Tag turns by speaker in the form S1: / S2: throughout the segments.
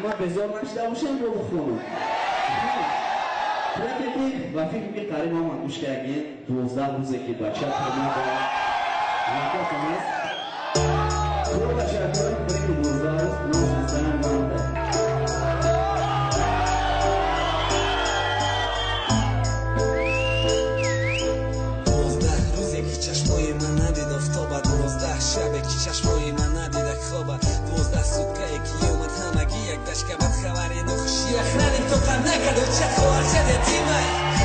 S1: اما بزار نشده باشم رو بخونم و فکر که قریب هم گوش کردین 12 روزه که بچه ترمیم با نکات هم هست رو بچه کنیم برای که 12 روز روز بزنن بانده
S2: 12 روزه که چشمای من ندید افتابه 12 شبه که چشمای من ندید خوابه 12 سوتکه که اومد همگی یک دشکه بد خبری نخوشی اخرانیم تو قم نکد و چه خوار شده تیمه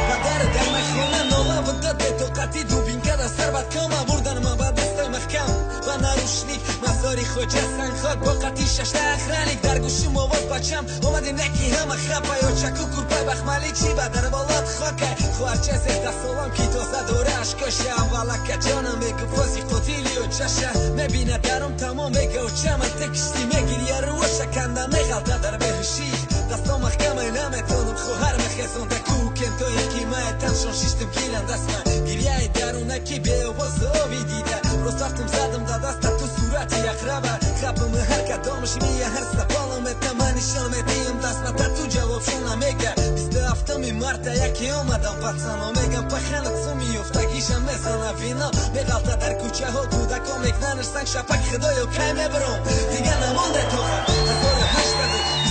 S2: و در مخونه نامه و داده توقتی دوبین که سر بد کامه بردن من با دستای محکم و نروشنیک مزاری خوجه سنگ خاک با قطی ششته اخرانیک در گوشیم آواز بچم اومدی نکی همه خپه یا چکو کرپای بخمالی چی با در بالات خاکه خوارچه سیده سلام کی تازه دوره عشقاشه اولا که جانم بگو فازی قتیلی و چشه مبینه درم تمام بگه و چمه تکشتی مگیریه رو شکنده مغلطه در بهشی دستا محکمه نمیتونم خوهر مخیزونده کوکن تو یکی ماه تنشون شیشتم گیرن دست من گیریه درونه کی به باز آبی دیده روز رفتم زدم دا دست تو صورتی اقربه خبم هر کدامش میه هر سپالم تمانیشان میدیم دست متا تو جواب شونه میگه 27 مرتا یکی اومدم پتسانو میگم پخنت سو میفته گیشم میزنه وینا میغلطه در کوچه ها کودکا میکننش سنگ شپک خدایو کی میبرم دیگه نمانده تو خب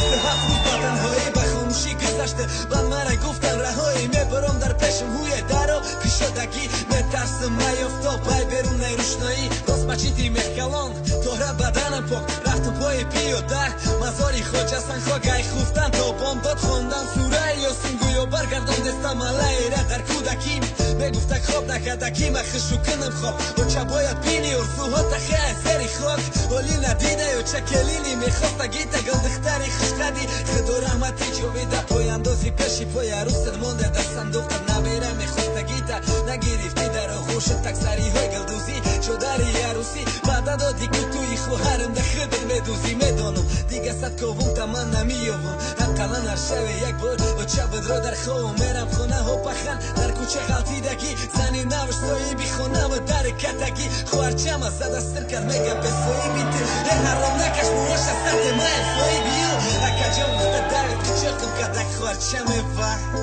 S2: 27 روز با تنهایی به خاموشی گذشته من مرا گفتن رهایی میبرم در پیشم هوی درو پیشدگی میترسم میفتا پای برون روشنایی راست بچیتی میخکلان توره بدنم پاک رفتم پای پیاده مزاری خوجه سنگ خواگای خوفتن تا بام داد خوندن سوره یاسین گویا برگردم دستم علیره در کودکیم میگفته خواب نکردکی من خشو کنم خواب و چه باید بینی ارزوها تخیه سری خاک ولی ندیده و چه کلینی میخواستگی تگل دختری خشقدی خدو رحمتی جویده پای اندازی پیشی پای عروست مونده در صندوقم نمیره میخواستگی تا نگیرفتی در آغوش تکسری های گلدوزی چودری عروسی بعد دادی که توی خواهرم ده خدر میدوزی میدانم دیگه صد کوم تا من نمیوم اقلا هر شوه یک بار و چه بدرا در خواه میرم خونه ها پخن در کوچه غلطیدگی زنی نوش سایی بی خونه و در کتگی خوارچم از زد استر کرد میگه به سایی بیتر یه حرام نکش موش از سرد مای سایی بیو اکا جام بخته دارید که چرتم کدک خوارچمه و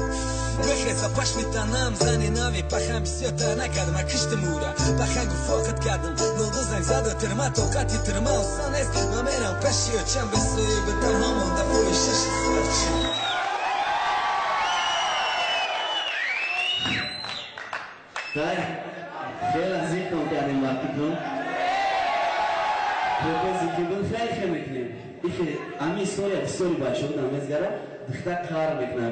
S2: بخیزا پاش میتنم زنی ناوی پخم بسیار تا نکردم اکشتم اورا پخن گو فاقت کردم نولدو زنگ زده ترما توقتی ترما آسان است من میرم پشی و چم به سوی بدم همون دفوی شش سوارچی
S1: طيب خير عزيزكم كان معكم propoziti byl خیلی خیلی میکنیم. ایخی امی سوری باشد نمیزگره دختر کار میکنه.